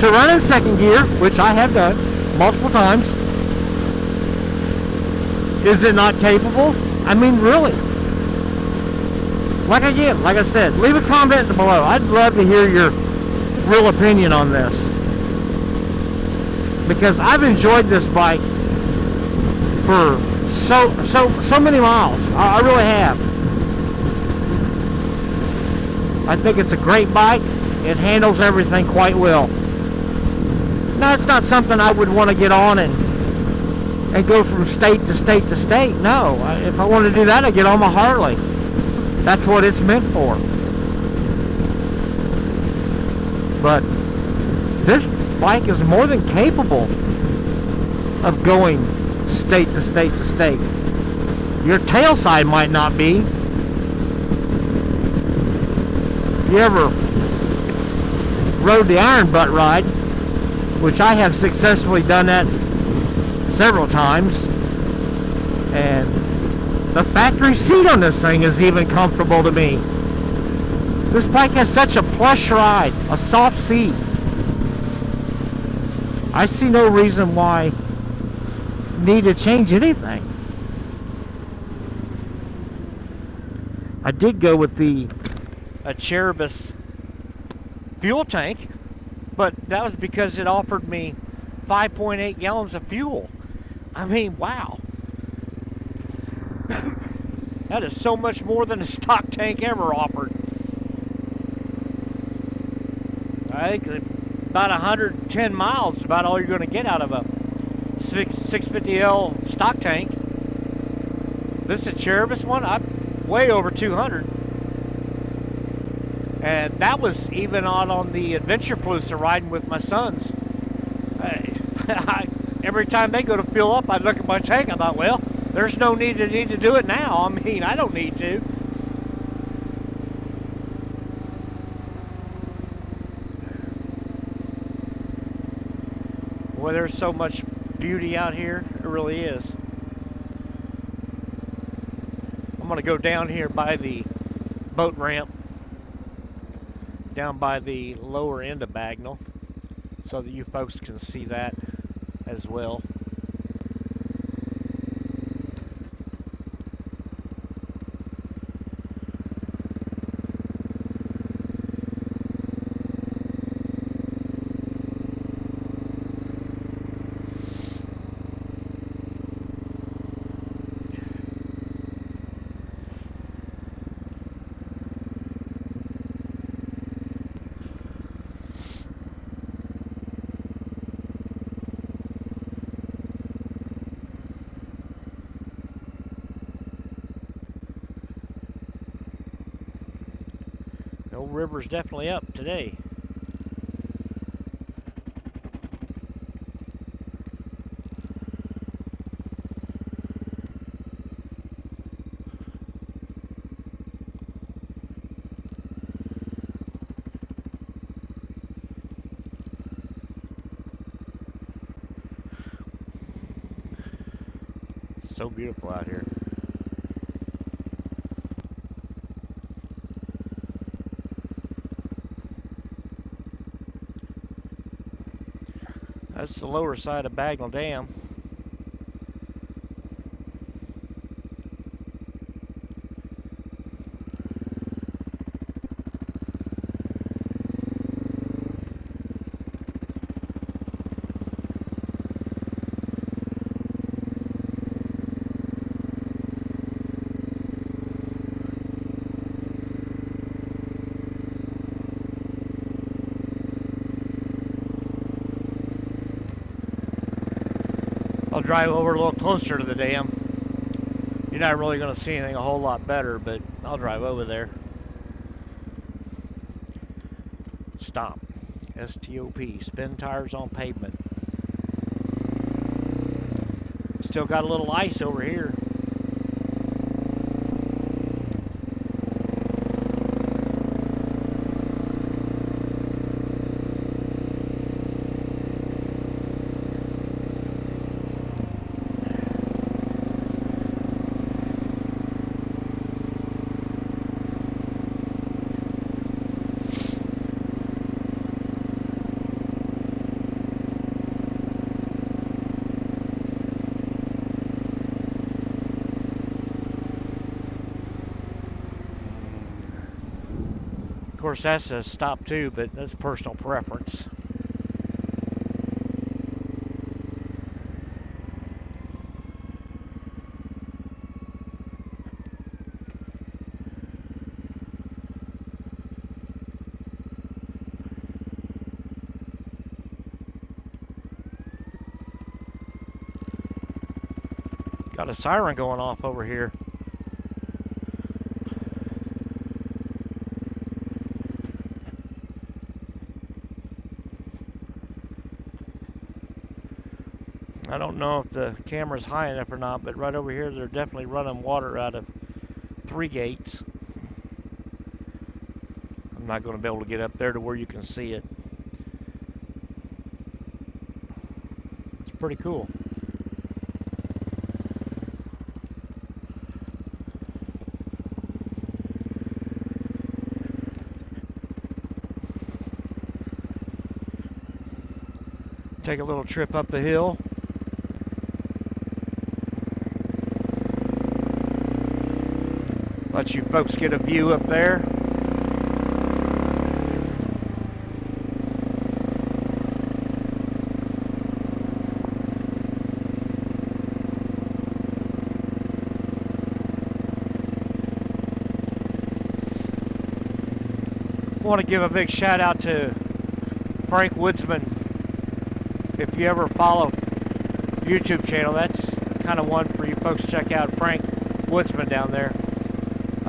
to run in second gear, which I have done multiple times. Is it not capable? I mean, really? Like I said, leave a comment below. I'd love to hear your real opinion on this, because I've enjoyed this bike for so many miles. I really have. I think it's a great bike. It handles everything quite well. Now, it's not something I would want to get on and go from state to state to state. No, if I want to do that, I get on my Harley. That's what it's meant for. But this bike is more than capable of going state to state to state. Your tail side might not be. If you ever rode the iron butt ride, which I have successfully done that several times, and the factory seat on this thing is even comfortable to me. This bike has such a plush ride, a soft seat. I see no reason why I need to change anything. I did go with a Cherubus fuel tank, but that was because it offered me 5.8 gallons of fuel. I mean, wow. That is so much more than a stock tank ever offered. I think about 110 miles is about all you're going to get out of a 650L stock tank. This is a Cherubus one. I'm way over 200. And that was even on the Adventure Plus riding with my sons. Every time they go to fill up, I look at my tank. I thought, well, there's no need to do it now. I mean, I don't need to. Boy, there's so much beauty out here. It really is. I'm going to go down here by the boat ramp, down by the lower end of Bagnell, so that you folks can see that as well. River's definitely up today. So beautiful out here. That's the lower side of Bagnell Dam. I'll drive over a little closer to the dam. You're not really going to see anything a whole lot better, but I'll drive over there. Stop. S-T-O-P. Spin tires on pavement. Still got a little ice over here. course, that says stop too, but that's personal preference. Got a siren going off over here. I don't know if the camera's high enough or not, but right over here they're definitely running water out of 3 gates. I'm not going to be able to get up there to where you can see it. It's pretty cool. Take a little trip up the hill. Let you folks get a view up there. I want to give a big shout out to Frank Woodsman. If you ever follow YouTube channel, that's kind of one for you folks to check out. Frank Woodsman down there.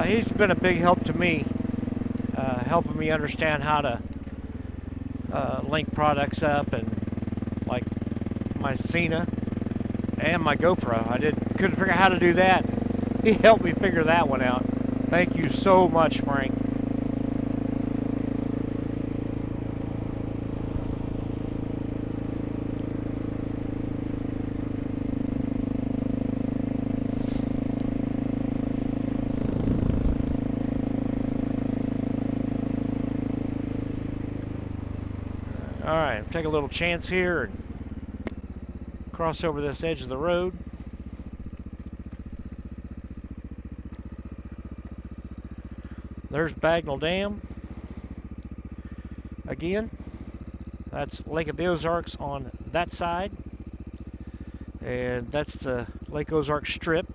He's been a big help to me, helping me understand how to link products up, and like my Cena and my GoPro. Couldn't figure out how to do that. He helped me figure that one out. Thank you so much, Frank. Alright, take a little chance here and cross over this edge of the road. There's Bagnell Dam. Again, that's Lake of the Ozarks on that side. And that's the Lake Ozarks Strip.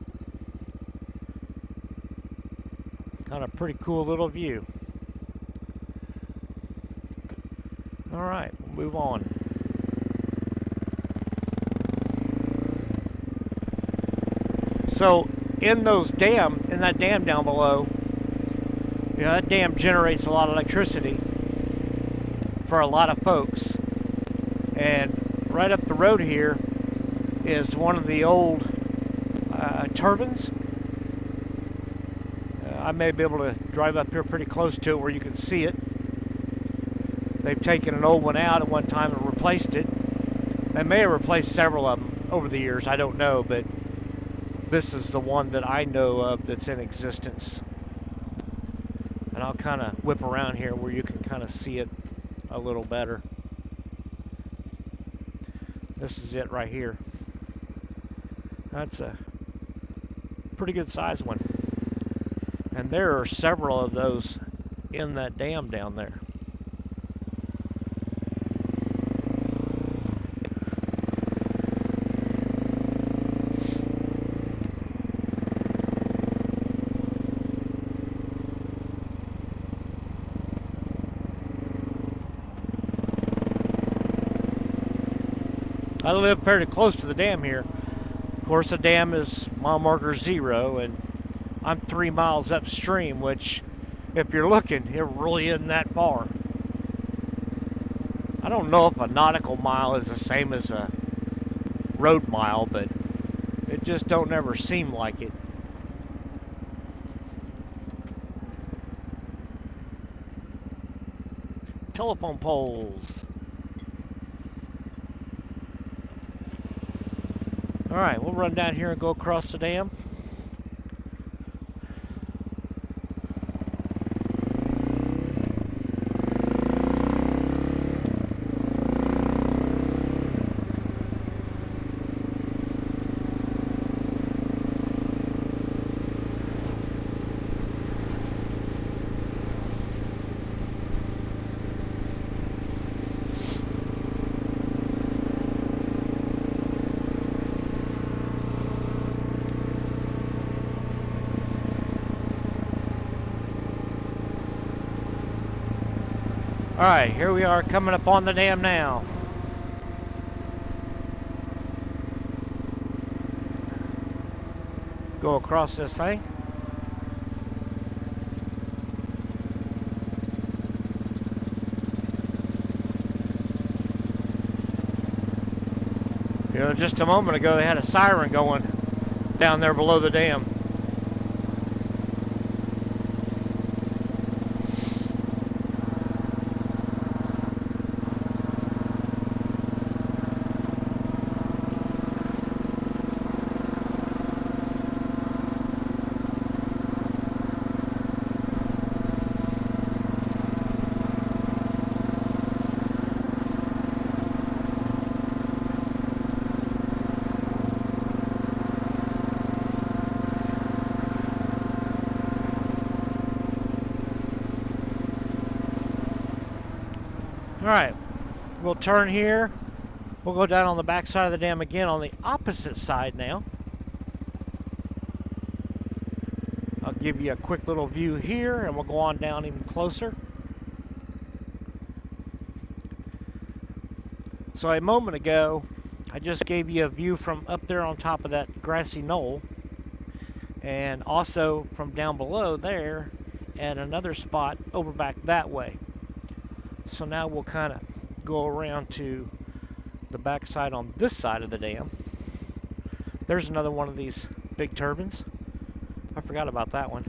Kind of pretty cool little view. Alright, we'll move on. So in that dam down below, that dam generates a lot of electricity for a lot of folks. And right up the road here is one of the old turbines. I may be able to drive up here pretty close to it where you can see it. They've taken an old one out at one time and replaced it. They may have replaced several of them over the years, I don't know, but this is the one that I know of that's in existence. And I'll kind of whip around here where you can kind of see it a little better. This is it right here. That's a pretty good size one. And there are several of those in that dam down there. I live fairly close to the dam here. Of course, the dam is mile marker 0, and I'm 3 miles upstream, which, if you're looking, it really isn't that far. I don't know if a nautical mile is the same as a road mile, but it just don't ever seem like it. Telephone poles. Alright, we'll run down here and go across the dam. Alright, here we are coming up on the dam now. Go across this thing. You know, just a moment ago they had a siren going down there below the dam. Alright, we'll turn here. We'll go down on the back side of the dam again on the opposite side now. I'll give you a quick little view here and we'll go on down even closer. So a moment ago, I just gave you a view from up there on top of that grassy knoll, and also from down below there at another spot over back that way. So now we'll kind of go around to the back side on this side of the dam. There's another one of these big turbines. I forgot about that one.